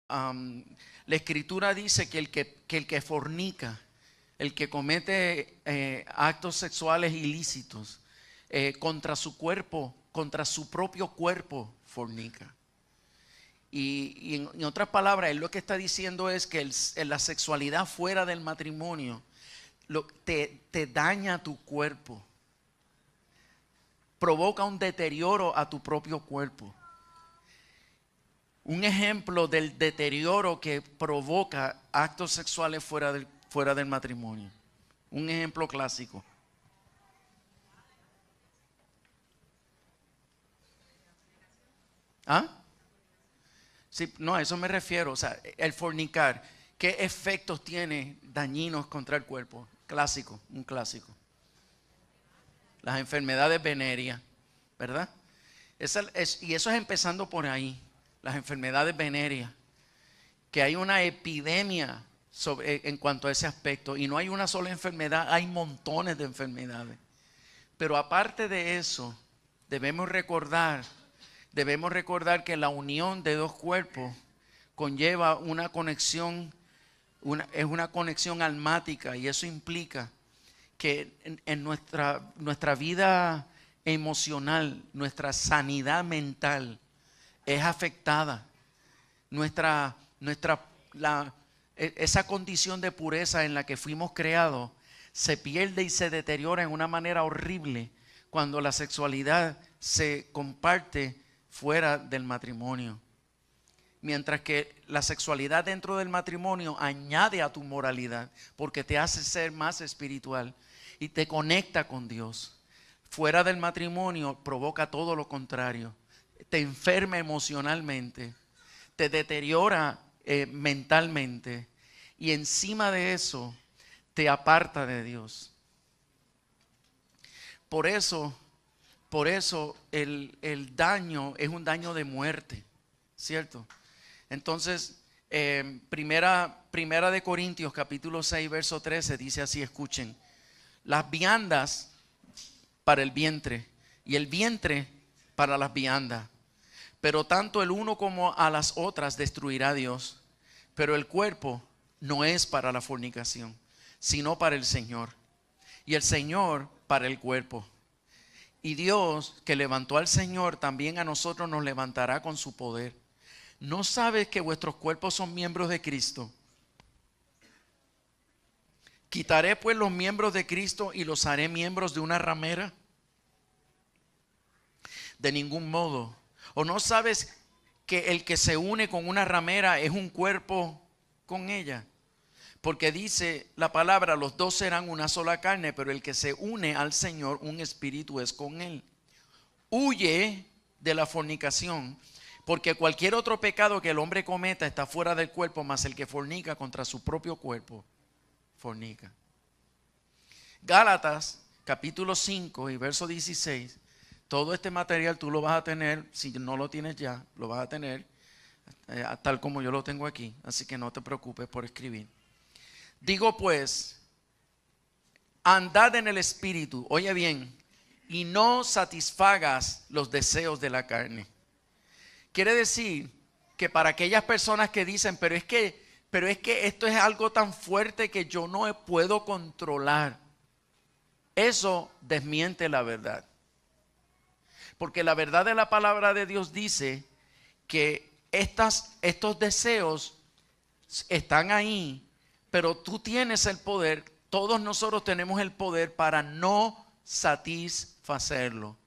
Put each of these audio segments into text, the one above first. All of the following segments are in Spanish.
la Escritura dice que el que fornica, el que comete actos sexuales ilícitos contra su cuerpo, contra su propio cuerpo, fornica. Y en otras palabras, él lo que está diciendo es que la sexualidad fuera del matrimonio te daña tu cuerpo, provoca un deterioro a tu propio cuerpo. Un ejemplo del deterioro que provoca actos sexuales fuera del matrimonio. Un ejemplo clásico. ¿Ah? Sí, no, a eso me refiero. O sea, el fornicar, ¿qué efectos tiene dañinos contra el cuerpo? Clásico, un clásico. Las enfermedades venéreas, ¿verdad? Y eso es empezando por ahí, las enfermedades venéreas. Que hay una epidemia en cuanto a ese aspecto. Y no hay una sola enfermedad, hay montones de enfermedades. Pero aparte de eso, debemos recordar que la unión de dos cuerpos conlleva una conexión, es una conexión almática, y eso implica que en nuestra vida emocional, nuestra sanidad mental es afectada. Esa condición de pureza en la que fuimos creados se pierde y se deteriora en una manera horrible cuando la sexualidad se comparte fuera del matrimonio. Mientras que la sexualidad dentro del matrimonio añade a tu moralidad porque te hace ser más espiritual y te conecta con Dios. Fuera del matrimonio provoca todo lo contrario. Te enferma emocionalmente, te deteriora mentalmente, y encima de eso te aparta de Dios. Por eso el daño es un daño de muerte, ¿cierto? Entonces, primera de Corintios capítulo 6 verso 13 dice así, escuchen: las viandas para el vientre y el vientre para las viandas, pero tanto el uno como a las otras destruirá Dios. Pero el cuerpo no es para la fornicación, sino para el Señor, y el Señor para el cuerpo. Y Dios, que levantó al Señor, también a nosotros nos levantará con su poder. ¿No sabes que vuestros cuerpos son miembros de Cristo? ¿Quitaré pues los miembros de Cristo y los haré miembros de una ramera? De ningún modo. ¿O no sabes que el que se une con una ramera es un cuerpo con ella? Porque dice la palabra, los dos serán una sola carne, pero el que se une al Señor, un espíritu es con él. Huye de la fornicación, porque cualquier otro pecado que el hombre cometa está fuera del cuerpo, mas el que fornica contra su propio cuerpo, fornica. Gálatas capítulo 5 y verso 16. Todo este material tú lo vas a tener, si no lo tienes ya, lo vas a tener, tal como yo lo tengo aquí. Así que no te preocupes por escribir. Digo pues, andad en el Espíritu, oye bien, y no satisfagas los deseos de la carne. Quiere decir que para aquellas personas que dicen, pero es que esto es algo tan fuerte que yo no puedo controlar, eso desmiente la verdad. Porque la verdad de la palabra de Dios dice que estos deseos están ahí, pero tú tienes el poder, todos nosotros tenemos el poder para no satisfacerlo.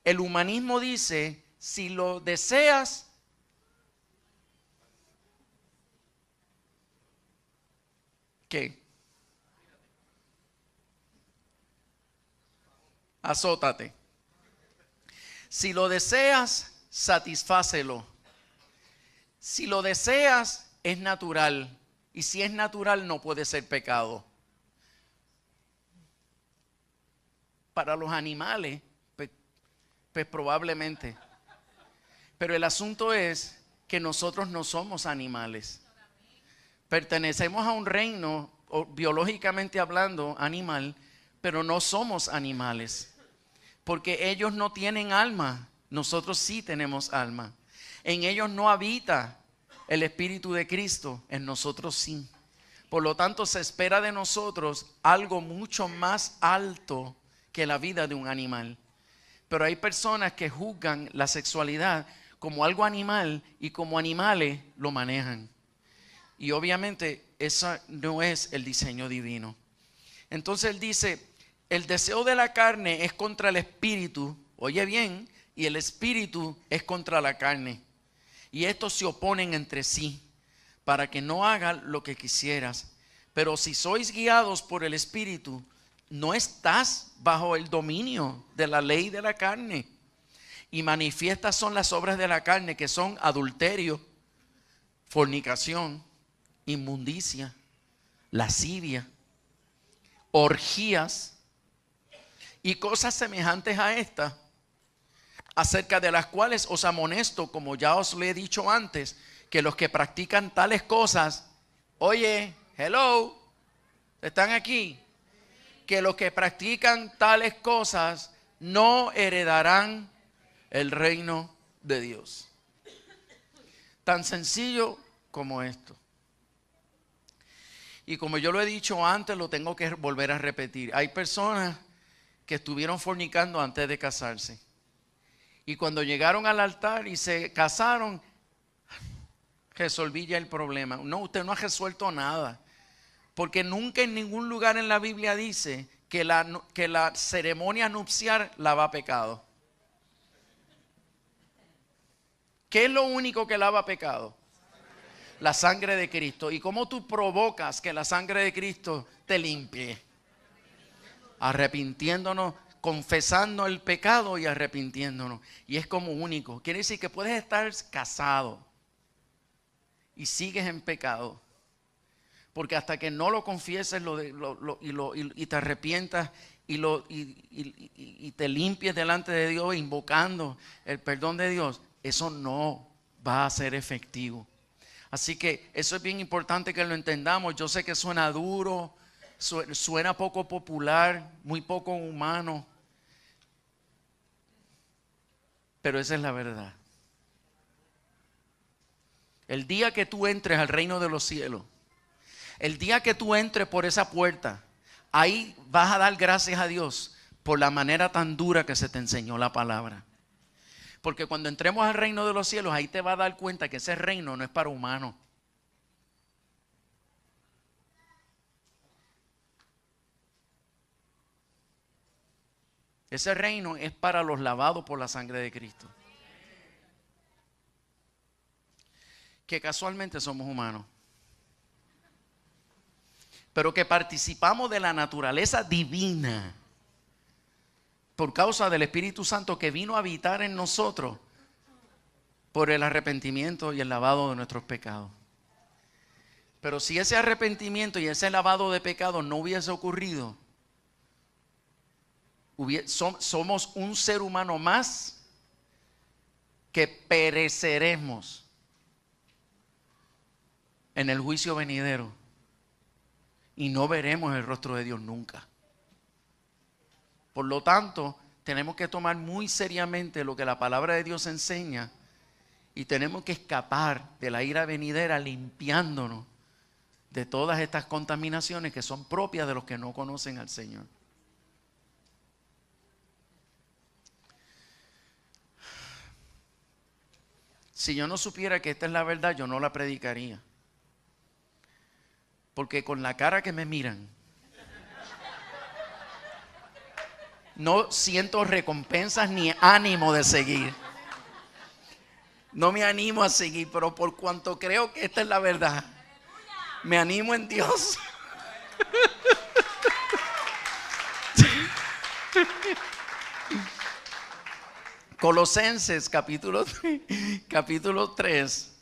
El humanismo dice, si lo deseas, ¿qué? Azótate. Si lo deseas, satisfácelo. Si lo deseas, es natural. Y si es natural, no puede ser pecado. Para los animales, pues probablemente. Pero el asunto es que nosotros no somos animales. Pertenecemos a un reino, biológicamente hablando, animal, pero no somos animales. Porque ellos no tienen alma, nosotros sí tenemos alma. En ellos no habita el Espíritu de Cristo, en nosotros sí. Por lo tanto, se espera de nosotros algo mucho más alto que la vida de un animal. Pero hay personas que juzgan la sexualidad como algo animal y como animales lo manejan. Y obviamente ese no es el diseño divino. Entonces él dice, el deseo de la carne es contra el espíritu, oye bien, y el espíritu es contra la carne. Y estos se oponen entre sí, para que no hagan lo que quisieras. Pero si sois guiados por el espíritu, no estás bajo el dominio de la ley de la carne. Y manifiestas son las obras de la carne, que son adulterio, fornicación, inmundicia, lascivia, orgías y cosas semejantes a estas, acerca de las cuales os amonesto, como ya os lo he dicho antes, que los que practican tales cosas, oye, hello, ¿están aquí? Que los que practican tales cosas no heredarán el reino de Dios. Tan sencillo como esto. Y como yo lo he dicho antes, lo tengo que volver a repetir. Hay personas que estuvieron fornicando antes de casarse. Y cuando llegaron al altar y se casaron, resolví ya el problema. No, usted no ha resuelto nada. Porque nunca en ningún lugar en la Biblia dice que la ceremonia nupcial lava pecado. ¿Qué es lo único que lava pecado? La sangre de Cristo. ¿Y cómo tú provocas que la sangre de Cristo te limpie? Arrepintiéndonos, confesando el pecado y arrepintiéndonos. Y es como único. Quiere decir que puedes estar casado y sigues en pecado. Porque hasta que no lo confieses y te arrepientas y te limpies delante de Dios invocando el perdón de Dios, eso no va a ser efectivo. Así que eso es bien importante que lo entendamos. Yo sé que suena duro, suena poco popular, muy poco humano, pero esa es la verdad. El día que tú entres al reino de los cielos, el día que tú entres por esa puerta, ahí vas a dar gracias a Dios por la manera tan dura que se te enseñó la palabra. Porque cuando entremos al reino de los cielos, ahí te vas a dar cuenta que ese reino no es para humanos. Ese reino es para los lavados por la sangre de Cristo. Que casualmente somos humanos. Pero que participamos de la naturaleza divina por causa del Espíritu Santo que vino a habitar en nosotros por el arrepentimiento y el lavado de nuestros pecados. Pero si ese arrepentimiento y ese lavado de pecados no hubiese ocurrido, somos un ser humano más que pereceremos en el juicio venidero y no veremos el rostro de Dios nunca. Por lo tanto, tenemos que tomar muy seriamente lo que la palabra de Dios enseña y tenemos que escapar de la ira venidera limpiándonos de todas estas contaminaciones que son propias de los que no conocen al Señor. Si yo no supiera que esta es la verdad, yo no la predicaría. Porque con la cara que me miran, no siento recompensas ni ánimo de seguir. No me animo a seguir, pero por cuanto creo que esta es la verdad, me animo en Dios. Colosenses capítulo 3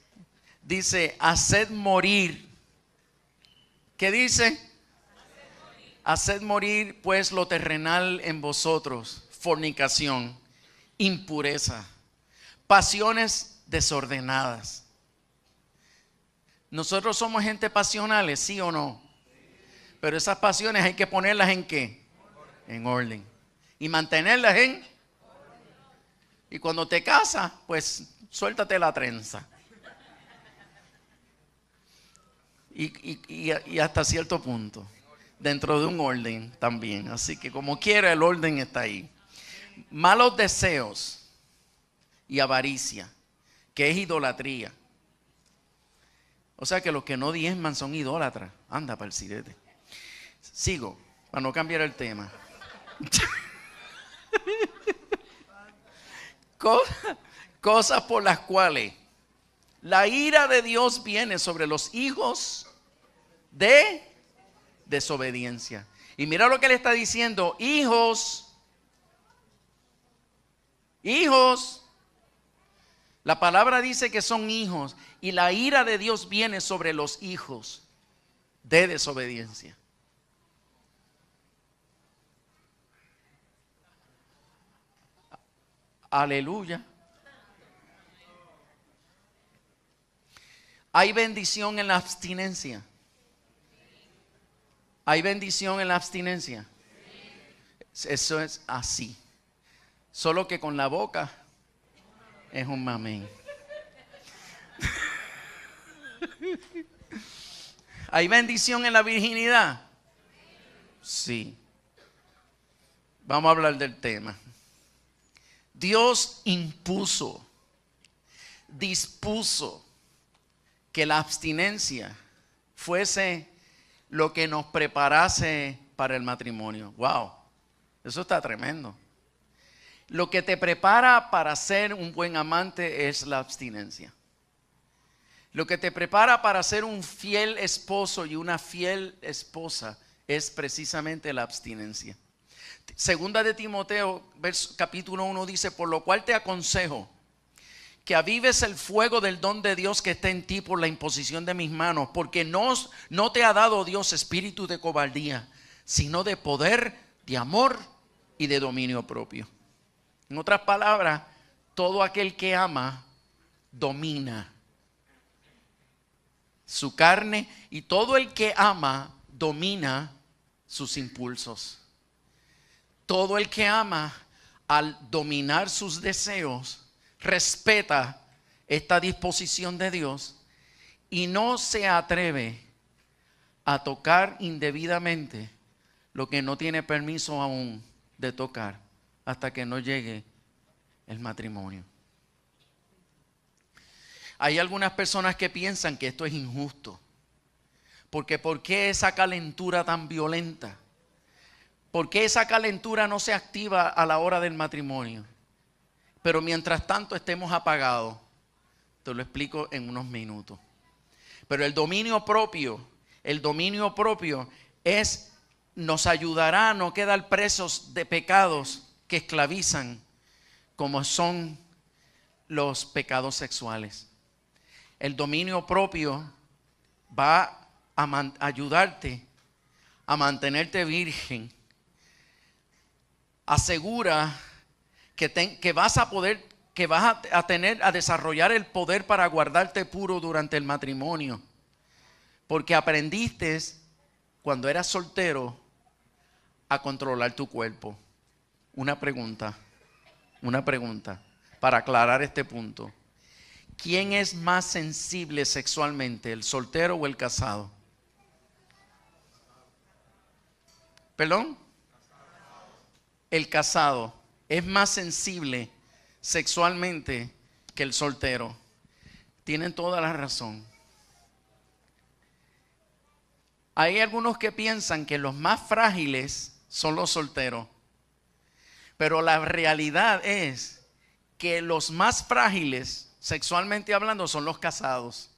dice, haced morir. ¿Qué dice? Haced morir pues lo terrenal en vosotros, fornicación, impureza, pasiones desordenadas. Nosotros somos gente pasionales, ¿sí o no? Pero esas pasiones hay que ponerlas ¿en qué? En orden. Y mantenerlas en orden. Y cuando te casas, pues suéltate la trenza. y hasta cierto punto, dentro de un orden también. Así que como quiera, el orden está ahí. Malos deseos y avaricia, que es idolatría. O sea que los que no diezman son idólatras. Anda para el sirete. Sigo, para no cambiar el tema. Cosas por las cuales la ira de Dios viene sobre los hijos de desobediencia. Y mira lo que le está diciendo: hijos. La palabra dice que son hijos, y la ira de Dios viene sobre los hijos de desobediencia. Aleluya. Hay bendición en la abstinencia. Hay bendición en la abstinencia. Eso es así. Solo que con la boca es un mamén. ¿Hay bendición en la virginidad? Sí. Vamos a hablar del tema. Dios dispuso que la abstinencia fuese lo que nos preparase para el matrimonio. Wow, eso está tremendo. Lo que te prepara para ser un buen amante es la abstinencia. Lo que te prepara para ser un fiel esposo y una fiel esposa es precisamente la abstinencia. Segunda de Timoteo, capítulo 1 dice: por lo cual te aconsejo que avives el fuego del don de Dios que está en ti por la imposición de mis manos, porque no te ha dado Dios espíritu de cobardía, sino de poder, de amor y de dominio propio. En otras palabras, todo aquel que ama domina su carne, y todo el que ama domina sus impulsos. Todo el que ama, al dominar sus deseos, respeta esta disposición de Dios y no se atreve a tocar indebidamente lo que no tiene permiso aún de tocar hasta que no llegue el matrimonio. Hay algunas personas que piensan que esto es injusto, porque ¿por qué esa calentura tan violenta? ¿Por qué esa calentura no se activa a la hora del matrimonio? Pero mientras tanto estemos apagados. Te lo explico en unos minutos. Pero el dominio propio nos ayudará a no quedar presos de pecados que esclavizan, como son los pecados sexuales. El dominio propio va a ayudarte a mantenerte virgen. Asegura que vas a desarrollar el poder para guardarte puro durante el matrimonio, porque aprendiste cuando eras soltero a controlar tu cuerpo. Una pregunta para aclarar este punto: ¿quién es más sensible sexualmente, el soltero o el casado? ¿Perdón? El casado es más sensible sexualmente que el soltero. Tienen toda la razón. Hay algunos que piensan que los más frágiles son los solteros, pero la realidad es que los más frágiles sexualmente hablando son los casados.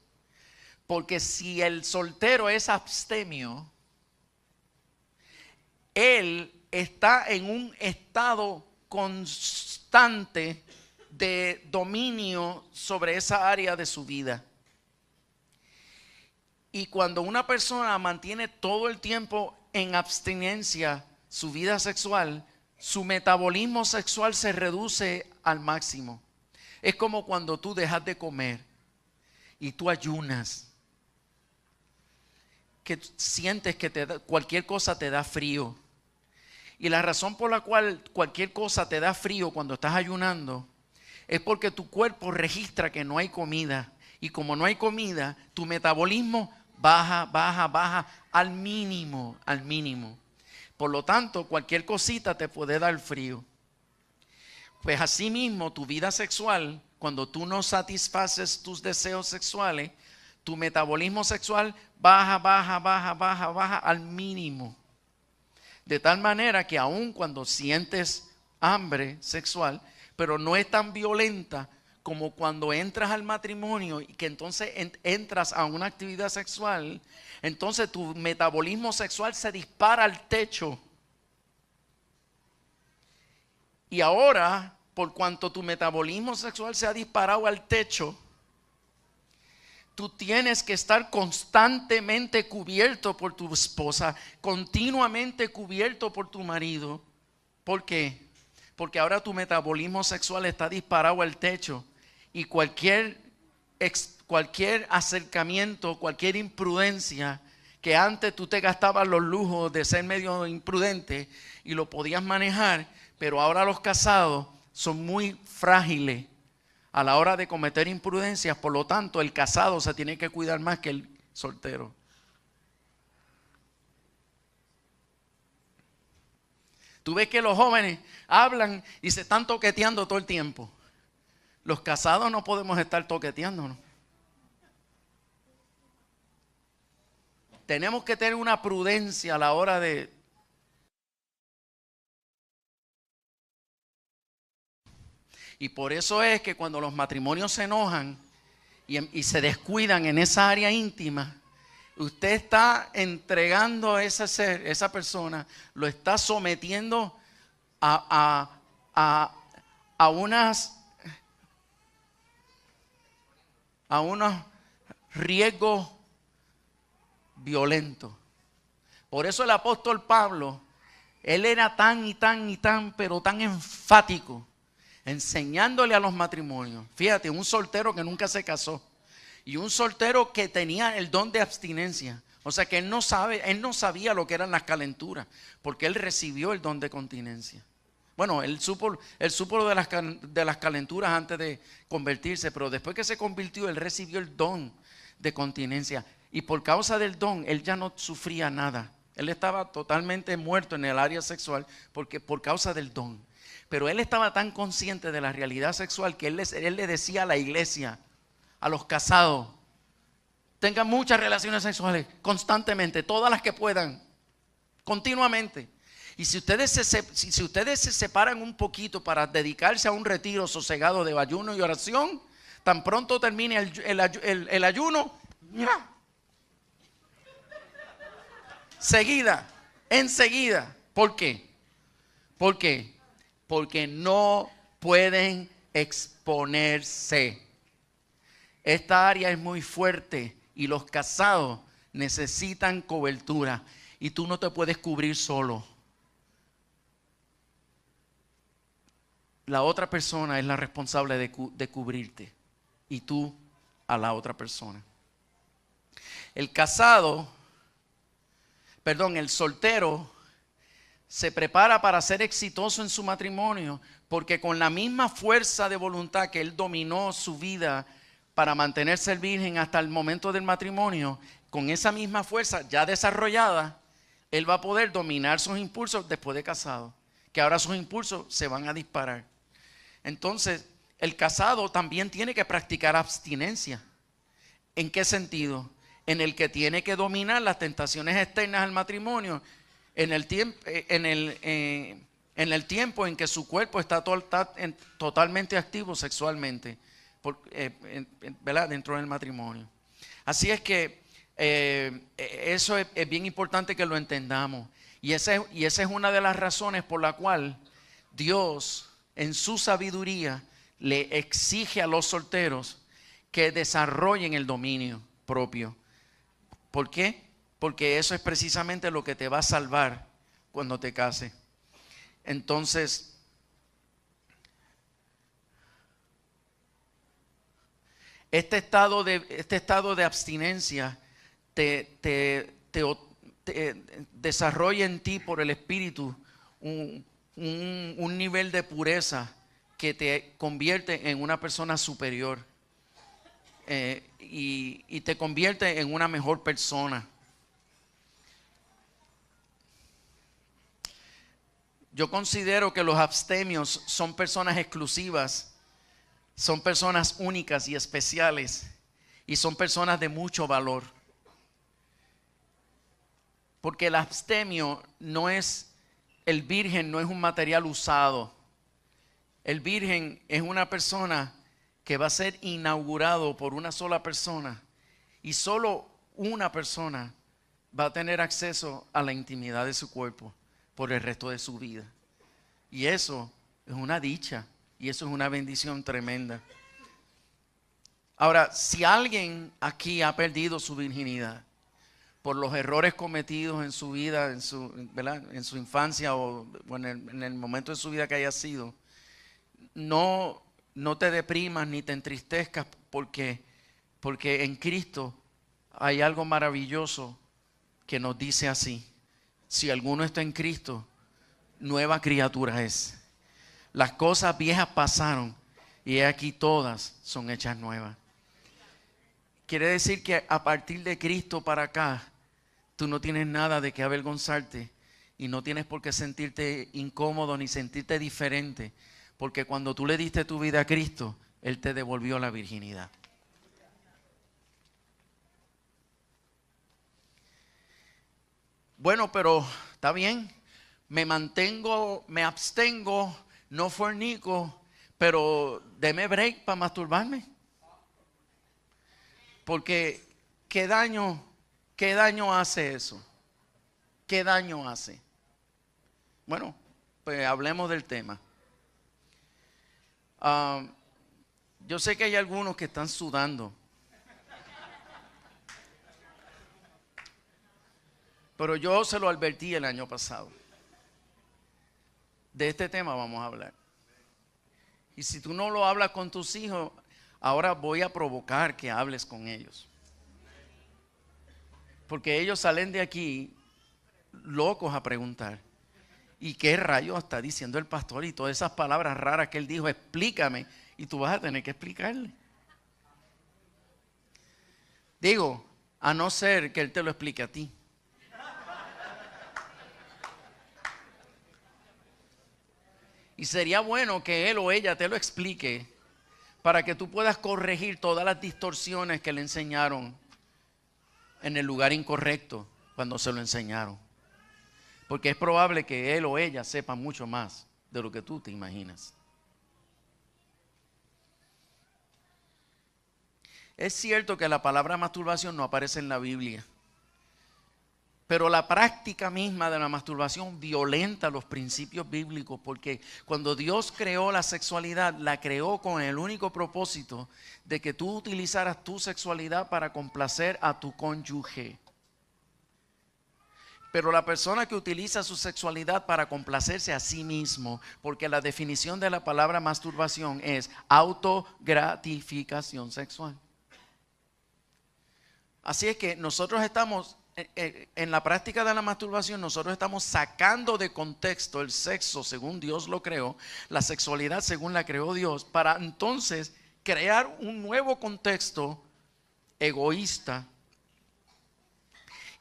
Porque si el soltero es abstemio, él está en un estado constante de dominio sobre esa área de su vida. Y cuando una persona mantiene todo el tiempo en abstinencia su vida sexual, su metabolismo sexual se reduce al máximo. Es como cuando tú dejas de comer y tú ayunas, que sientes que cualquier cosa te da frío. Y la razón por la cual cualquier cosa te da frío cuando estás ayunando es porque tu cuerpo registra que no hay comida. Y como no hay comida, tu metabolismo baja, baja, baja al mínimo, al mínimo. Por lo tanto, cualquier cosita te puede dar frío. Pues asimismo, tu vida sexual, cuando tú no satisfaces tus deseos sexuales, tu metabolismo sexual baja, baja, baja, baja, baja al mínimo. De tal manera que aun cuando sientes hambre sexual, pero no es tan violenta como cuando entras al matrimonio y que entonces entras a una actividad sexual, entonces tu metabolismo sexual se dispara al techo. Y ahora, por cuanto tu metabolismo sexual se ha disparado al techo, tú tienes que estar constantemente cubierto por tu esposa, continuamente cubierto por tu marido. ¿Por qué? Porque ahora tu metabolismo sexual está disparado al techo y cualquier acercamiento, cualquier imprudencia que antes tú te gastabas los lujos de ser medio imprudente y lo podías manejar, pero ahora los casados son muy frágiles a la hora de cometer imprudencias. Por lo tanto, el casado se tiene que cuidar más que el soltero. Tú ves que los jóvenes hablan y se están toqueteando todo el tiempo. Los casados no podemos estar toqueteándonos. Tenemos que tener una prudencia a la hora de... Y por eso es que cuando los matrimonios se enojan y se descuidan en esa área íntima, usted está entregando a ese ser, esa persona, lo está sometiendo a unos riesgos violentos. Por eso el apóstol Pablo, él era tan, pero tan enfático, enseñándole a los matrimonios. Fíjate, un soltero que nunca se casó y un soltero que tenía el don de abstinencia. O sea que él no sabía lo que eran las calenturas, porque él recibió el don de continencia. Bueno, él supo de las calenturas antes de convertirse, pero después que se convirtió, él recibió el don de continencia. Y por causa del don, él ya no sufría nada. Él estaba totalmente muerto en el área sexual por causa del don. Pero él estaba tan consciente de la realidad sexual que él le decía a la iglesia, a los casados, tengan muchas relaciones sexuales constantemente, todas las que puedan, continuamente. Y si ustedes se separan un poquito para dedicarse a un retiro sosegado de ayuno y oración, tan pronto termine el ayuno, mira, enseguida. ¿Por qué? ¿Por qué? Porque no pueden exponerse. Esta área es muy fuerte y los casados necesitan cobertura y tú no te puedes cubrir solo. La otra persona es la responsable de cubrirte y tú a la otra persona. El soltero se prepara para ser exitoso en su matrimonio porque con la misma fuerza de voluntad que él dominó su vida para mantenerse virgen hasta el momento del matrimonio, con esa misma fuerza ya desarrollada, él va a poder dominar sus impulsos después de casado, que ahora sus impulsos se van a disparar. Entonces, el casado también tiene que practicar abstinencia. ¿En qué sentido? En el que tiene que dominar las tentaciones externas al matrimonio en el tiempo en que su cuerpo está totalmente activo sexualmente, ¿verdad? Dentro del matrimonio. Así es que eso es bien importante que lo entendamos. Y esa es una de las razones por la cual Dios, en su sabiduría, le exige a los solteros que desarrollen el dominio propio. ¿Por qué? Porque eso es precisamente lo que te va a salvar cuando te cases. Entonces, este estado de abstinencia te desarrolla en ti por el Espíritu un nivel de pureza que te convierte en una persona superior. y te convierte en una mejor persona. Yo considero que los abstemios son personas exclusivas, son personas únicas y especiales, y son personas de mucho valor. Porque el abstemio el virgen no es un material usado. El virgen es una persona que va a ser inaugurado por una sola persona, y solo una persona va a tener acceso a la intimidad de su cuerpo por el resto de su vida. Y eso es una dicha, y eso es una bendición tremenda. Ahora, si alguien aquí ha perdido su virginidad por los errores cometidos en su vida, ¿verdad?, en su infancia o en el momento de su vida que haya sido, no te deprimas ni te entristezcas, porque en Cristo hay algo maravilloso que nos dice así: si alguno está en Cristo, nueva criatura es. Las cosas viejas pasaron y aquí todas son hechas nuevas. Quiere decir que a partir de Cristo para acá, tú no tienes nada de qué avergonzarte, y no tienes por qué sentirte incómodo ni sentirte diferente, porque cuando tú le diste tu vida a Cristo, Él te devolvió la virginidad. Bueno, pero está bien, me abstengo, no fornico, pero deme break para masturbarme. Porque ¿qué daño hace eso? ¿Qué daño hace? Bueno, pues hablemos del tema. Yo sé que hay algunos que están sudando, pero yo se lo advertí el año pasado. De este tema vamos a hablar. Y si tú no lo hablas con tus hijos, ahora voy a provocar que hables con ellos. Porque ellos salen de aquí locos a preguntar: ¿y qué rayos está diciendo el pastor? Y todas esas palabras raras que él dijo, explícame. Y tú vas a tener que explicarle. Digo, a no ser que él te lo explique a ti. Y sería bueno que él o ella te lo explique, para que tú puedas corregir todas las distorsiones que le enseñaron en el lugar incorrecto cuando se lo enseñaron. Porque es probable que él o ella sepa mucho más de lo que tú te imaginas. Es cierto que la palabra masturbación no aparece en la Biblia, pero la práctica misma de la masturbación violenta los principios bíblicos, porque cuando Dios creó la sexualidad, la creó con el único propósito de que tú utilizaras tu sexualidad para complacer a tu cónyuge. Pero la persona que utiliza su sexualidad para complacerse a sí mismo, porque la definición de la palabra masturbación es autogratificación sexual. Así es que nosotros estamos, en la práctica de la masturbación, nosotros estamos sacando de contexto el sexo según Dios lo creó, la sexualidad según la creó Dios, para entonces crear un nuevo contexto egoísta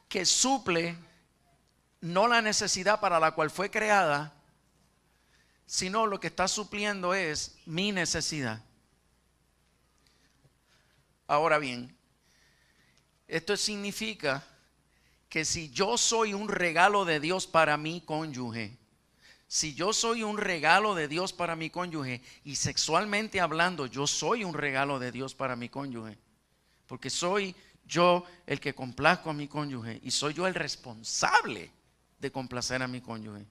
que suple no la necesidad para la cual fue creada, sino lo que está supliendo es mi necesidad. Ahora bien, esto significa que si yo soy un regalo de Dios para mi cónyuge, si yo soy un regalo de Dios para mi cónyuge, y sexualmente hablando yo soy un regalo de Dios para mi cónyuge, porque soy yo el que complazco a mi cónyuge y soy yo el responsable de complacer a mi cónyuge.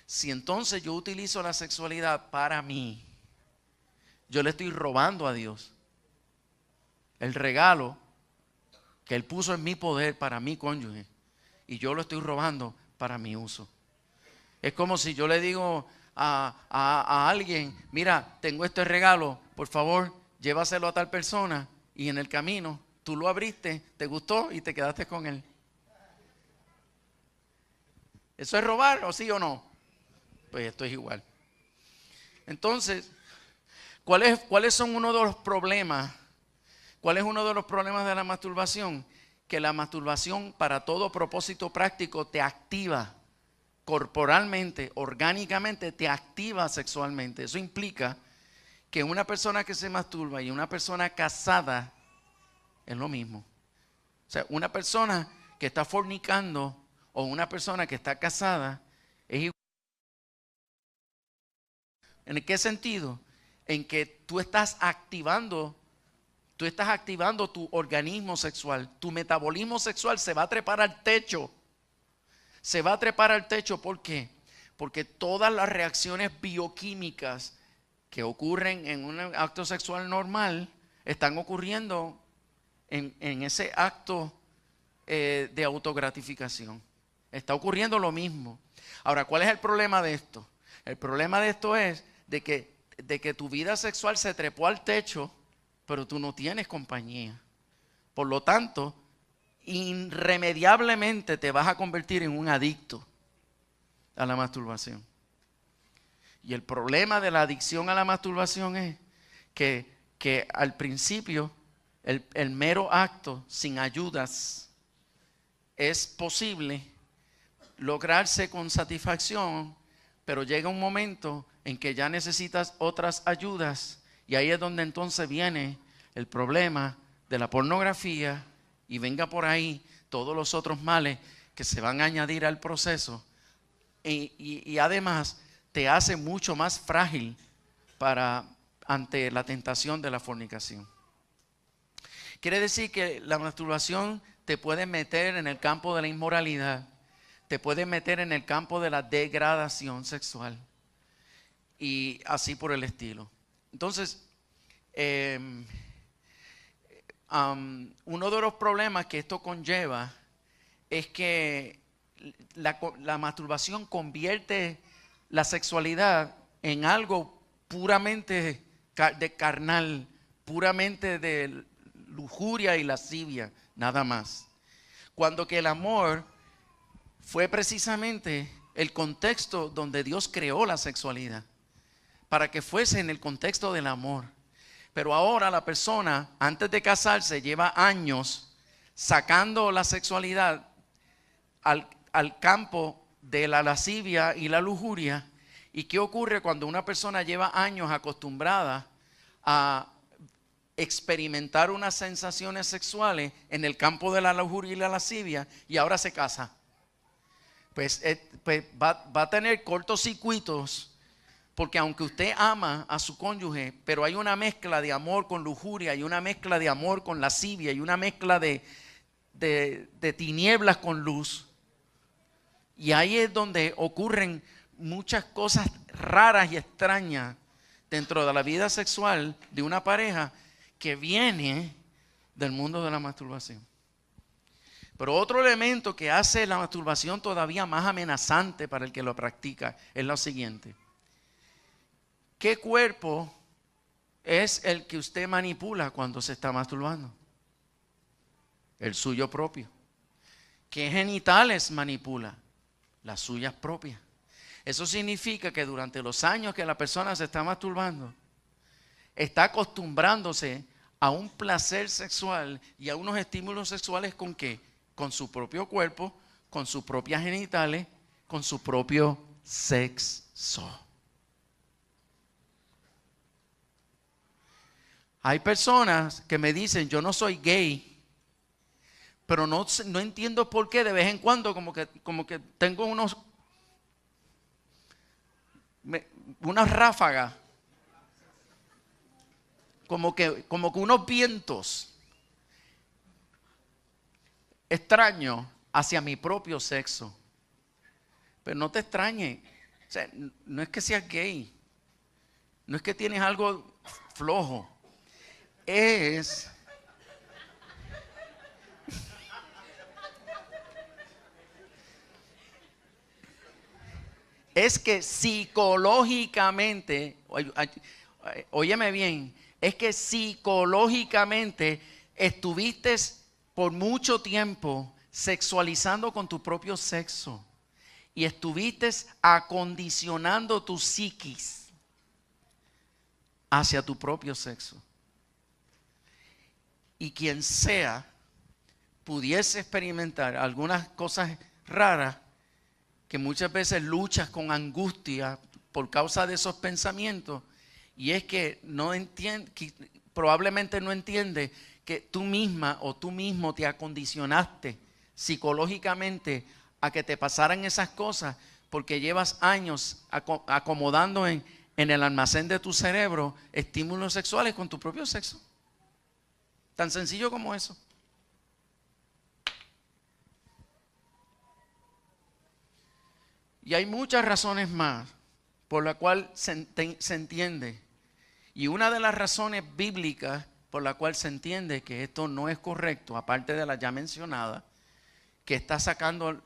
Si entonces yo utilizo la sexualidad para mí, yo le estoy robando a Dios el regalo que Él puso en mi poder para mi cónyuge, y yo lo estoy robando para mi uso. Es como si yo le digo a alguien: mira, tengo este regalo, por favor, llévaselo a tal persona, y en el camino tú lo abriste, te gustó y te quedaste con él. ¿Eso es robar, o sí o no? Pues esto es igual. Entonces, ¿cuáles son uno de los problemas ¿Cuál es uno de los problemas de la masturbación? Que la masturbación para todo propósito práctico te activa corporalmente, orgánicamente, te activa sexualmente. Eso implica que una persona que se masturba y una persona casada es lo mismo. O sea, una persona que está fornicando o una persona que está casada es igual. ¿En qué sentido? En que tú estás activando tu organismo sexual. Tu metabolismo sexual se va a trepar al techo. Se va a trepar al techo, ¿por qué? Porque todas las reacciones bioquímicas que ocurren en un acto sexual normal están ocurriendo en ese acto de autogratificación. Está ocurriendo lo mismo. Ahora, ¿cuál es el problema de esto? El problema de esto es de que tu vida sexual se trepó al techo, pero tú no tienes compañía. Por lo tanto, irremediablemente te vas a convertir en un adicto a la masturbación. Y el problema de la adicción a la masturbación es que al principio el mero acto sin ayudas es posible lograrse con satisfacción, pero llega un momento en que ya necesitas otras ayudas y ahí es donde entonces viene el problema de la pornografía y venga por ahí todos los otros males que se van a añadir al proceso y además te hace mucho más frágil ante la tentación de la fornicación. Quiere decir que la masturbación te puede meter en el campo de la inmoralidad, te puede meter en el campo de la degradación sexual y así por el estilo. Entonces, uno de los problemas que esto conlleva es que la masturbación convierte la sexualidad en algo puramente de carnal, puramente de lujuria y lascivia, nada más. Cuando que el amor fue precisamente el contexto donde Dios creó la sexualidad, para que fuese en el contexto del amor. Pero ahora la persona, antes de casarse, lleva años sacando la sexualidad al campo de la lascivia y la lujuria. ¿Y qué ocurre cuando una persona lleva años acostumbrada a experimentar unas sensaciones sexuales en el campo de la lujuria y la lascivia y ahora se casa? Pues va a tener cortocircuitos, porque aunque usted ama a su cónyuge, pero hay una mezcla de amor con lujuria y una mezcla de amor con lascivia y una mezcla de tinieblas con luz. Y ahí es donde ocurren muchas cosas raras y extrañas dentro de la vida sexual de una pareja que viene del mundo de la masturbación. Pero otro elemento que hace la masturbación todavía más amenazante para el que lo practica es lo siguiente. ¿Qué cuerpo es el que usted manipula cuando se está masturbando? El suyo propio. ¿Qué genitales manipula? Las suyas propias. Eso significa que durante los años que la persona se está masturbando, está acostumbrándose a un placer sexual y a unos estímulos sexuales ¿con qué? Con su propio cuerpo, con sus propias genitales, con su propio sexo. Hay personas que me dicen, yo no soy gay, pero no entiendo por qué de vez en cuando como que tengo unas ráfagas, como que unos vientos extraños hacia mi propio sexo. Pero no te extrañes, o sea, no es que seas gay, no es que tienes algo flojo, es que psicológicamente, óyeme bien, es que psicológicamente estuviste por mucho tiempo sexualizando con tu propio sexo y estuviste acondicionando tu psiquis hacia tu propio sexo. y quien sea pudiese experimentar algunas cosas raras que muchas veces luchas con angustia por causa de esos pensamientos, y es que probablemente no entiende que tú misma o tú mismo te acondicionaste psicológicamente a que te pasaran esas cosas porque llevas años acomodando en el almacén de tu cerebro estímulos sexuales con tu propio sexo. Tan sencillo como eso. Y hay muchas razones más por la cual se entiende. Y una de las razones bíblicas por la cual se entiende que esto no es correcto, aparte de la ya mencionada, que está sacando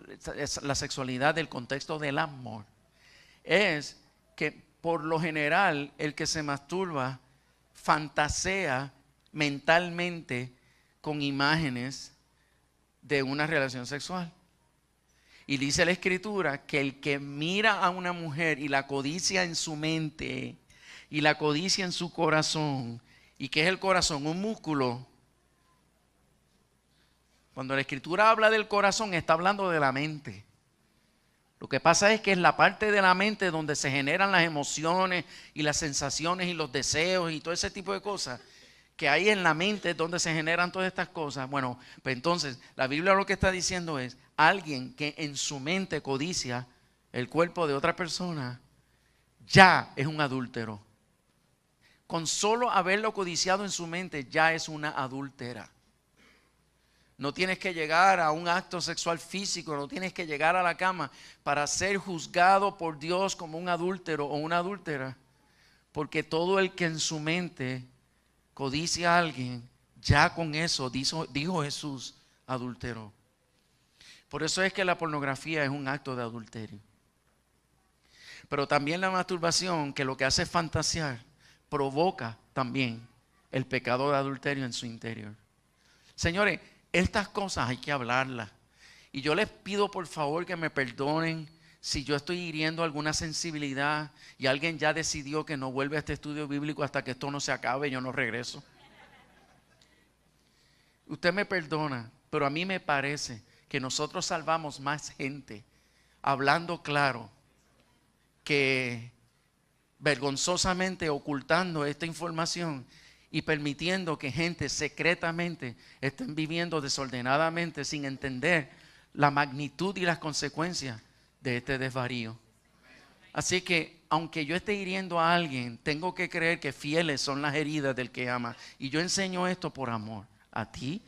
la sexualidad del contexto del amor, es que por lo general el que se masturba fantasea mentalmente con imágenes de una relación sexual. Y dice la Escritura que el que mira a una mujer y la codicia en su mente y la codicia en su corazón, ¿y qué es el corazón? Un músculo. Cuando la Escritura habla del corazón, está hablando de la mente. Lo que pasa es que es la parte de la mente donde se generan las emociones y las sensaciones y los deseos y todo ese tipo de cosas, que ahí en la mente es donde se generan todas estas cosas. Bueno, pues entonces la Biblia lo que está diciendo es, alguien que en su mente codicia el cuerpo de otra persona, ya es un adúltero. Con solo haberlo codiciado en su mente, ya es una adúltera. No tienes que llegar a un acto sexual físico, no tienes que llegar a la cama para ser juzgado por Dios como un adúltero o una adúltera. Porque todo el que en su mente codicia a alguien, ya con eso, dijo Jesús, adulteró. Por eso es que la pornografía es un acto de adulterio. Pero también la masturbación, que lo que hace es fantasear, provoca también el pecado de adulterio en su interior. Señores, estas cosas hay que hablarlas. Y yo les pido por favor que me perdonen si yo estoy hiriendo alguna sensibilidad y alguien ya decidió que no vuelve a este estudio bíblico hasta que esto no se acabe, yo no regreso. Usted me perdona, pero a mí me parece que nosotros salvamos más gente hablando claro que vergonzosamente ocultando esta información y permitiendo que gente secretamente estén viviendo desordenadamente sin entender la magnitud y las consecuencias de este desvarío. Así que aunque yo esté hiriendo a alguien, tengo que creer que fieles son las heridas del que ama. Y yo enseño esto por amor a ti,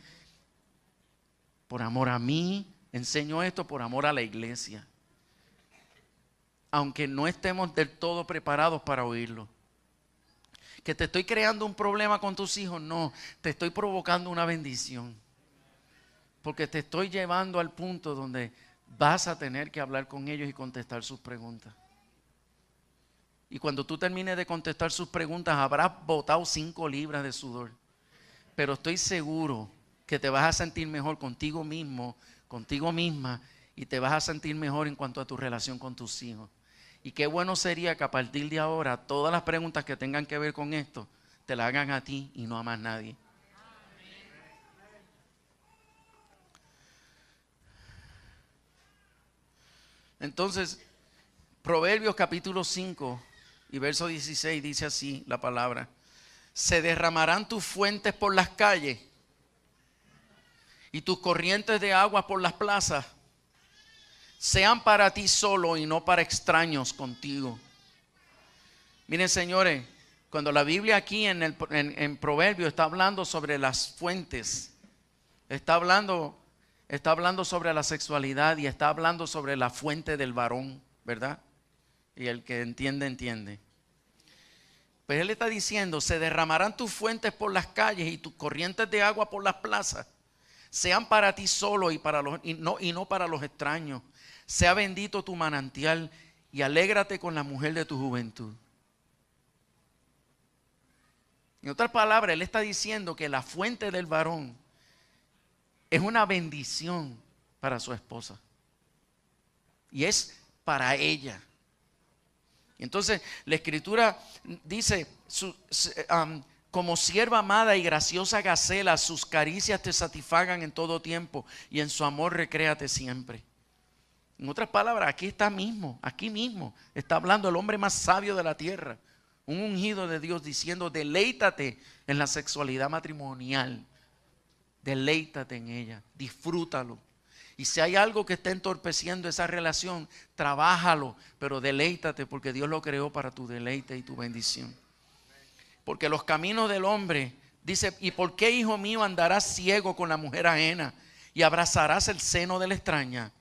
por amor a mí, enseño esto por amor a la iglesia. Aunque no estemos del todo preparados para oírlo. Que te estoy creando un problema con tus hijos, no, te estoy provocando una bendición. Porque te estoy llevando al punto donde vas a tener que hablar con ellos y contestar sus preguntas. Y cuando tú termines de contestar sus preguntas, habrás botado 5 libras de sudor. Pero estoy seguro que te vas a sentir mejor contigo mismo, contigo misma, y te vas a sentir mejor en cuanto a tu relación con tus hijos. Y qué bueno sería que a partir de ahora todas las preguntas que tengan que ver con esto te las hagan a ti y no a más nadie. Entonces, Proverbios capítulo 5 y verso 16 dice así la palabra: se derramarán tus fuentes por las calles y tus corrientes de agua por las plazas. Sean para ti solo y no para extraños contigo. Miren, señores, cuando la Biblia aquí en Proverbios está hablando sobre las fuentes, está hablando sobre la sexualidad y está hablando sobre la fuente del varón, ¿verdad? Y el que entiende, entiende. Pues él está diciendo: se derramarán tus fuentes por las calles y tus corrientes de agua por las plazas. Sean para ti solo y no para los extraños. Sea bendito tu manantial y alégrate con la mujer de tu juventud. En otras palabras, él está diciendo que la fuente del varón es una bendición para su esposa. Y es para ella. Y entonces la Escritura dice, Como sierva amada y graciosa gacela, sus caricias te satisfagan en todo tiempo y en su amor recréate siempre. En otras palabras, aquí mismo está hablando el hombre más sabio de la tierra, un ungido de Dios, diciendo: deleítate en la sexualidad matrimonial, deleítate en ella, disfrútalo. Y si hay algo que está entorpeciendo esa relación, trabájalo, pero deleítate, porque Dios lo creó para tu deleite y tu bendición. Porque los caminos del hombre, dice: ¿y por qué, hijo mío, andarás ciego con la mujer ajena y abrazarás el seno de la extraña?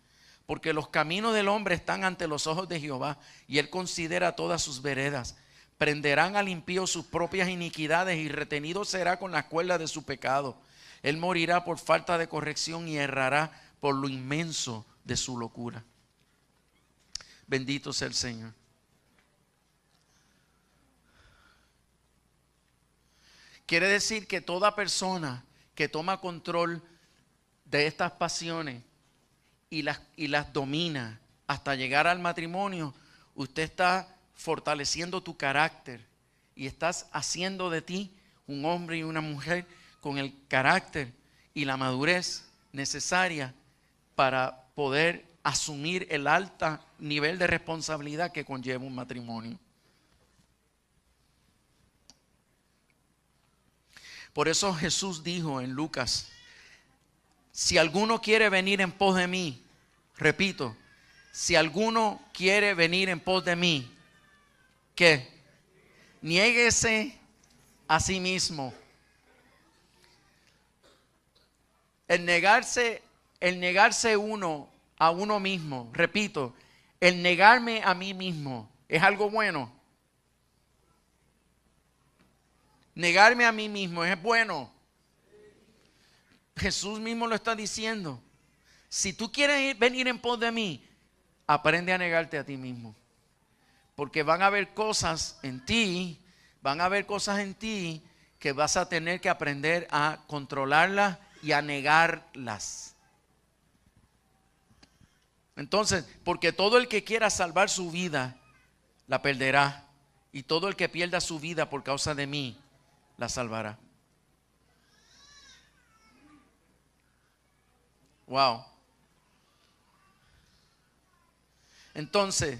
Porque los caminos del hombre están ante los ojos de Jehová, y él considera todas sus veredas. Prenderán al impío sus propias iniquidades, y retenido será con las cuerdas de su pecado. Él morirá por falta de corrección y errará por lo inmenso de su locura. Bendito sea el Señor. Quiere decir que toda persona que toma control de estas pasiones y las domina hasta llegar al matrimonio, usted está fortaleciendo tu carácter y estás haciendo de ti un hombre y una mujer con el carácter y la madurez necesaria para poder asumir el alto nivel de responsabilidad que conlleva un matrimonio. Por eso Jesús dijo en Lucas: si alguno quiere venir en pos de mí, repito, si alguno quiere venir en pos de mí, ¿qué? Niéguese a sí mismo. El negarse uno a uno mismo, repito, el negarme a mí mismo, ¿es algo bueno? Negarme a mí mismo es bueno. Jesús mismo lo está diciendo. Si tú quieres venir en pos de mí, aprende a negarte a ti mismo. Porque van a haber cosas en ti que vas a tener que aprender a controlarlas y a negarlas. Entonces, porque todo el que quiera salvar su vida, la perderá. Y todo el que pierda su vida por causa de mí, la salvará. Wow. Entonces,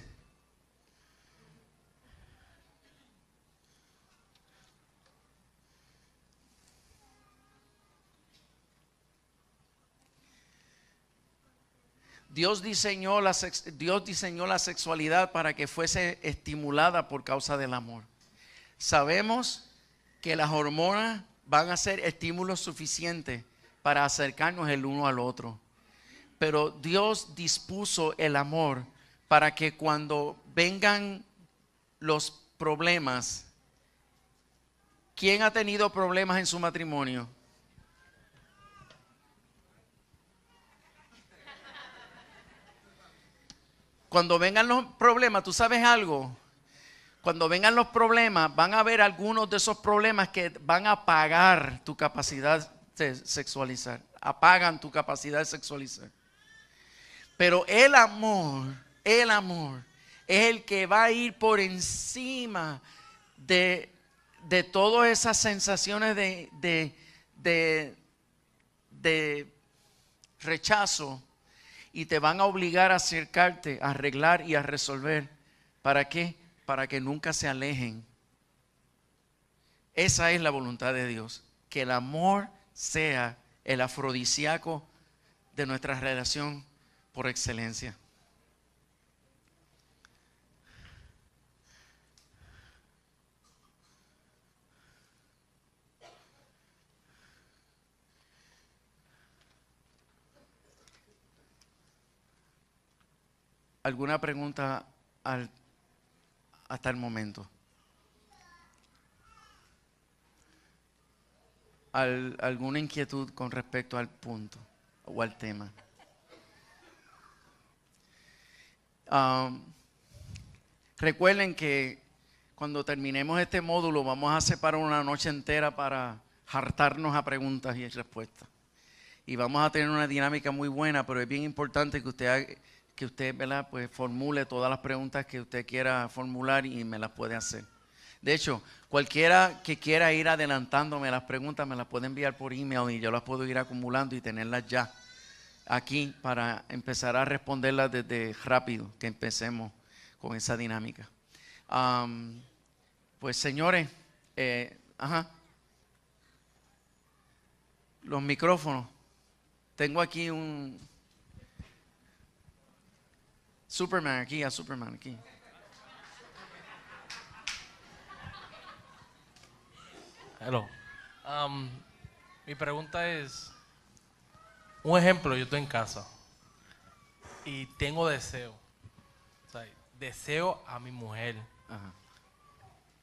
Dios diseñó la sexualidad para que fuese estimulada por causa del amor. Sabemos que las hormonas van a ser estímulos suficientes para acercarnos el uno al otro. Pero Dios dispuso el amor para que cuando vengan los problemas, ¿quién ha tenido problemas en su matrimonio? Cuando vengan los problemas, ¿tú sabes algo? Cuando vengan los problemas, van a haber algunos de esos problemas que van a apagar tu capacidad de sexualizar. Apagan tu capacidad de sexualizar. Pero el amor es el que va a ir por encima de todas esas sensaciones de rechazo, y te van a obligar a acercarte, a arreglar y a resolver. ¿Para qué? Para que nunca se alejen. Esa es la voluntad de Dios, que el amor sea el afrodisíaco de nuestra relación por excelencia. ¿Alguna pregunta hasta el momento? ¿Alguna inquietud con respecto al punto o al tema? Recuerden que cuando terminemos este módulo vamos a separar una noche entera para hartarnos a preguntas y respuestas. Y vamos a tener una dinámica muy buena, pero es bien importante que usted ¿verdad? Pues formule todas las preguntas que usted quiera formular y me las puede hacer. De hecho, cualquiera que quiera ir adelantándome las preguntas me las puede enviar por email y yo las puedo ir acumulando y tenerlas ya aquí para empezar a responderlas desde rápido, que empecemos con esa dinámica. Pues señores, los micrófonos. Tengo aquí un Superman aquí, a Superman aquí. Hello. Mi pregunta es, un ejemplo, yo estoy en casa y tengo deseo. O sea, deseo a mi mujer. Ajá.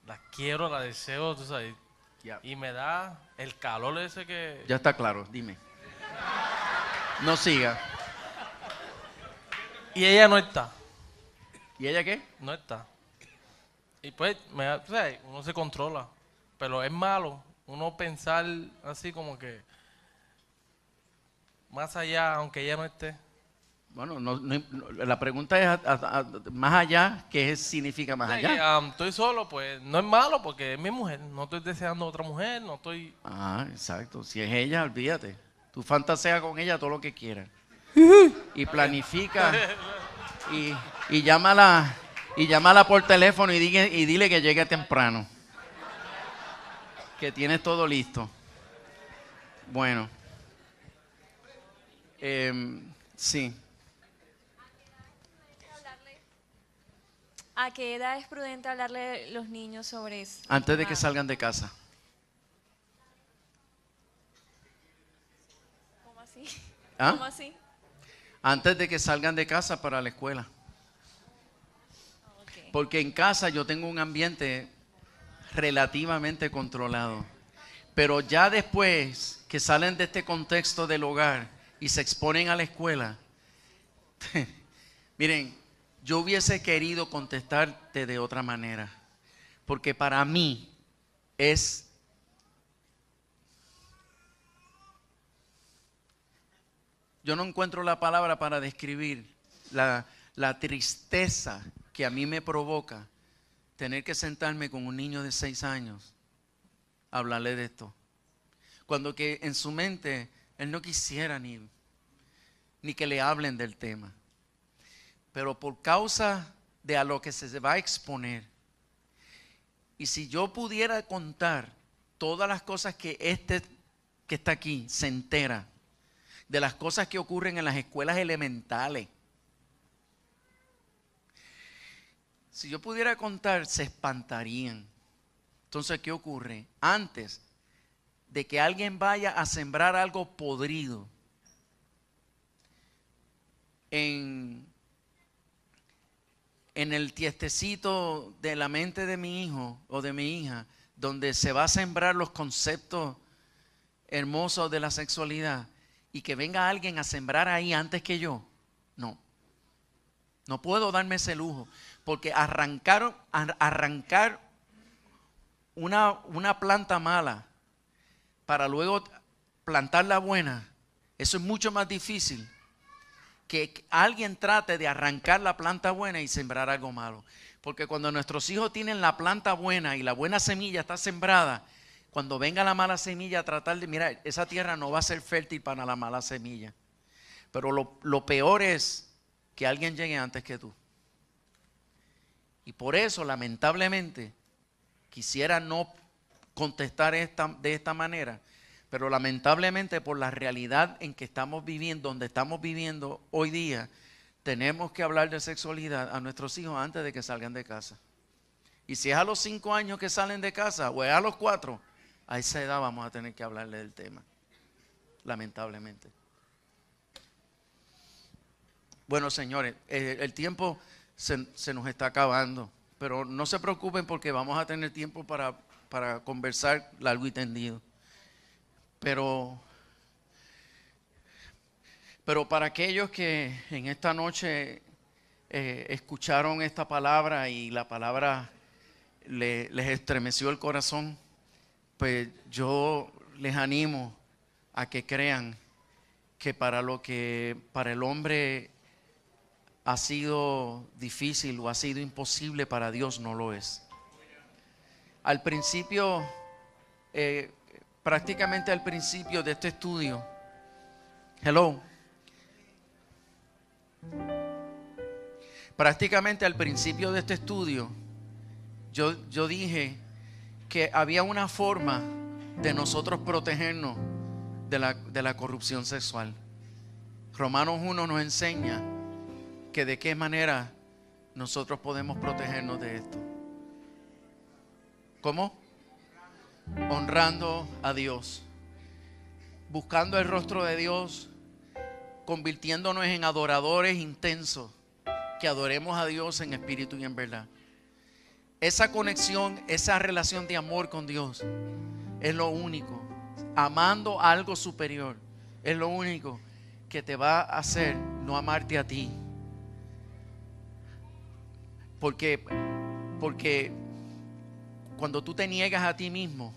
La quiero, la deseo, tú sabes. Ya. Y me da el calor ese que... Ya está claro, dime. No siga. Y ella no está. ¿Y ella qué? No está. Y pues, tú sabes, uno se controla. Pero es malo uno pensar así como que más allá, aunque ella no esté. Bueno, la pregunta es más allá, ¿qué significa más O sea, allá? que, estoy solo, pues no es malo porque es mi mujer. No estoy deseando otra mujer, no estoy... Ah, exacto. Si es ella, olvídate. Tú fantasea con ella todo lo que quieras. Y planifica y llámala por teléfono y dile que llegue temprano. Que tienes todo listo. Bueno. Sí. ¿A qué edad es prudente hablarle a los niños sobre eso? Antes de que salgan de casa. ¿Cómo así? ¿Ah? ¿Cómo así? Antes de que salgan de casa para la escuela. Okay. Porque en casa yo tengo un ambiente relativamente controlado. Pero ya después que salen de este contexto del hogar y se exponen a la escuela, miren, yo hubiese querido contestarte de otra manera. Porque para mí yo no encuentro la palabra para describir la tristeza que a mí me provoca tener que sentarme con un niño de 6 años a hablarle de esto. Cuando que en su mente él no quisiera ni que le hablen del tema. Pero por causa de a lo que se va a exponer. Y si yo pudiera contar todas las cosas que que está aquí se entera, de las cosas que ocurren en las escuelas elementales. Si yo pudiera contar, se espantarían. Entonces, ¿qué ocurre? Antes de que alguien vaya a sembrar algo podrido en el tiestecito de la mente de mi hijo o de mi hija, donde se va a sembrar los conceptos hermosos de la sexualidad, y que venga alguien a sembrar ahí antes que yo, no puedo darme ese lujo, porque arrancar una planta mala para luego plantar la buena, eso es mucho más difícil que alguien trate de arrancar la planta buena y sembrar algo malo. Porque cuando nuestros hijos tienen la planta buena y la buena semilla está sembrada, cuando venga la mala semilla a tratar de, mira, esa tierra no va a ser fértil para la mala semilla. Pero lo peor es que alguien llegue antes que tú. Y por eso, lamentablemente, quisiera no contestar de esta manera, pero lamentablemente por la realidad en que estamos viviendo, donde estamos viviendo hoy día, tenemos que hablar de sexualidad a nuestros hijos antes de que salgan de casa. Y si es a los 5 años que salen de casa o es a los 4, a esa edad vamos a tener que hablarle del tema, lamentablemente. Bueno, señores, el tiempo se nos está acabando, pero no se preocupen porque vamos a tener tiempo para conversar largo y tendido. Pero para aquellos que en esta noche escucharon esta palabra y la palabra les estremeció el corazón, pues yo les animo a que crean que para lo que para el hombre ha sido difícil o ha sido imposible, para Dios no lo es. al principio, prácticamente al principio de este estudio, prácticamente al principio de este estudio, yo dije que había una forma de nosotros protegernos de la corrupción sexual. Romanos 1 nos enseña que de qué manera nosotros podemos protegernos de esto. ¿Cómo? Honrando a Dios, buscando el rostro de Dios, convirtiéndonos en adoradores intensos, que adoremos a Dios en espíritu y en verdad. Esa conexión, esa relación de amor con Dios es lo único. Amando algo superior es lo único que te va a hacer no amarte a ti. Porque cuando tú te niegas a ti mismo,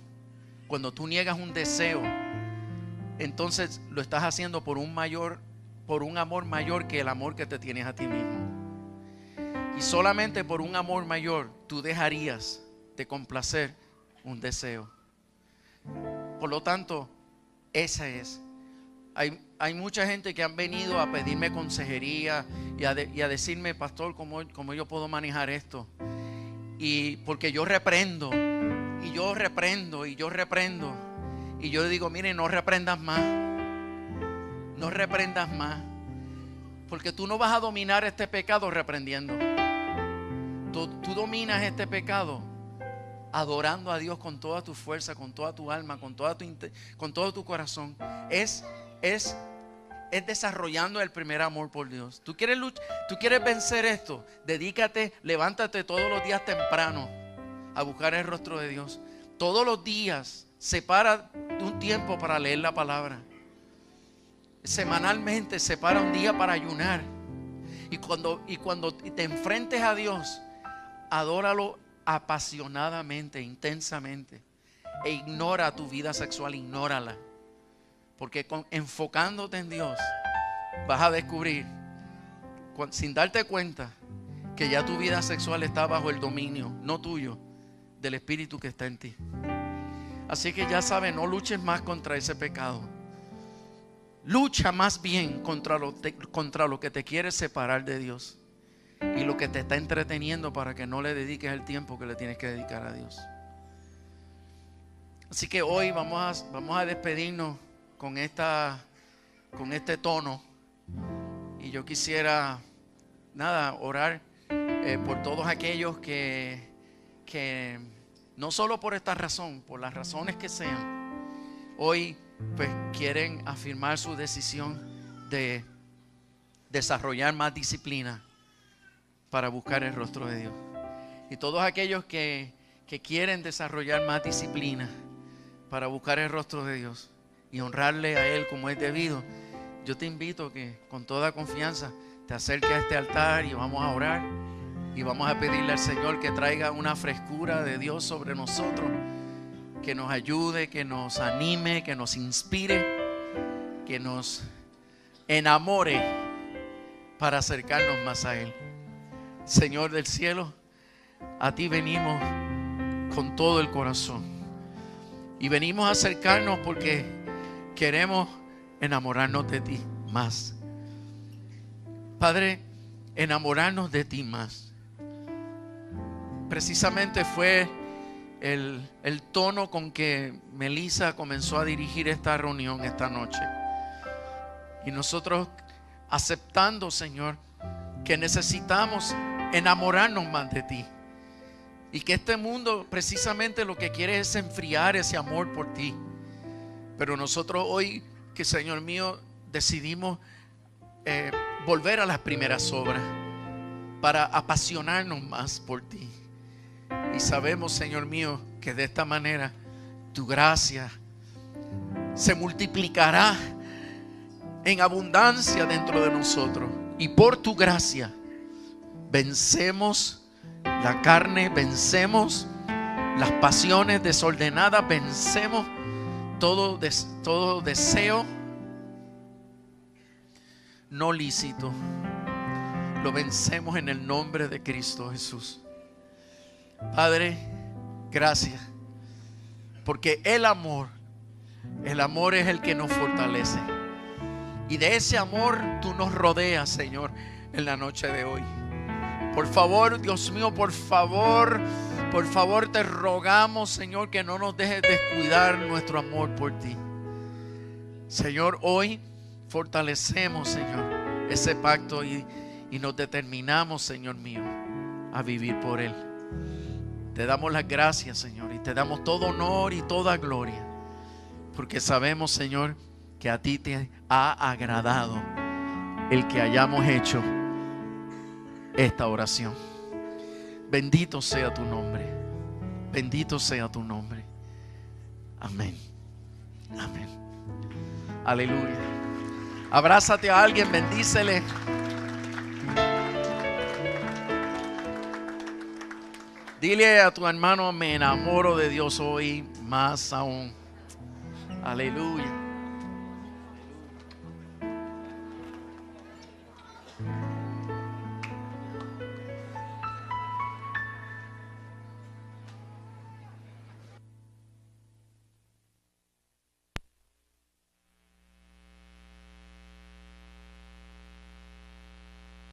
cuando tú niegas un deseo, entonces lo estás haciendo por un amor mayor que el amor que te tienes a ti mismo. Y solamente por un amor mayor tú dejarías de complacer un deseo. Por lo tanto, esa es. Hay mucha gente que han venido a pedirme consejería y a decirme, pastor, ¿cómo yo puedo manejar esto? Y porque yo reprendo, y yo reprendo, y yo reprendo. Y yo digo, mire, no reprendas más. No reprendas más. Porque tú no vas a dominar este pecado reprendiendo. Tú dominas este pecado adorando a Dios con toda tu fuerza, con toda tu alma, con todo tu corazón. Es desarrollando el primer amor por Dios. ¿Tú quieres vencer esto? Dedícate, levántate todos los días temprano a buscar el rostro de Dios. Todos los días separa un tiempo para leer la palabra. Semanalmente separa un día para ayunar. Y cuando te enfrentes a Dios, adóralo apasionadamente, intensamente. E ignora tu vida sexual, ignórala. Porque enfocándote en Dios, vas a descubrir, sin darte cuenta, que ya tu vida sexual está bajo el dominio, no tuyo, del Espíritu que está en ti. Así que ya sabes, no luches más contra ese pecado. Lucha más bien contra lo que te quiere separar de Dios y lo que te está entreteniendo para que no le dediques el tiempo que le tienes que dedicar a Dios. Así que hoy vamos a despedirnos con este tono. Y yo quisiera orar por todos aquellos que no solo por esta razón, por las razones que sean, hoy pues quieren afirmar su decisión de desarrollar más disciplina para buscar el rostro de Dios. Y todos aquellos que quieren desarrollar más disciplina para buscar el rostro de Dios y honrarle a Él como es debido, yo te invito que con toda confianza te acerques a este altar y vamos a orar y vamos a pedirle al Señor que traiga una frescura de Dios sobre nosotros, que nos ayude, que nos anime, que nos inspire, que nos enamore para acercarnos más a Él. Señor del cielo, a ti venimos con todo el corazón y venimos a acercarnos porque queremos enamorarnos de ti más. Padre, enamorarnos de ti más. Precisamente fue el tono con que Melissa comenzó a dirigir esta reunión esta noche. Y nosotros aceptando, Señor, que necesitamos enamorarnos más de ti. Y que este mundo precisamente lo que quiere es enfriar ese amor por ti. Pero nosotros hoy, que Señor mío, decidimos volver a las primeras obras para apasionarnos más por ti. Y sabemos, Señor mío, que de esta manera tu gracia se multiplicará en abundancia dentro de nosotros. Y por tu gracia vencemos la carne, vencemos las pasiones desordenadas, vencemos todo deseo no lícito. Lo vencemos en el nombre de Cristo Jesús. Padre, Gracias. Porque el amor es el que nos fortalece. Y de ese amor tú nos rodeas, Señor, en la noche de hoy. Por favor, Dios mío, por favor te rogamos, Señor, que no nos dejes descuidar nuestro amor por ti. Señor, hoy fortalecemos, Señor, ese pacto y nos determinamos, Señor mío, a vivir por él. Te damos las gracias, Señor, y te damos todo honor y toda gloria, porque sabemos, Señor, que a ti te ha agradado el que hayamos hecho esta oración. Bendito sea tu nombre. Bendito sea tu nombre. Amén. Amén. Aleluya. Abrázate a alguien, bendícele. Dile a tu hermano, me enamoro de Dios hoy más aún. Aleluya.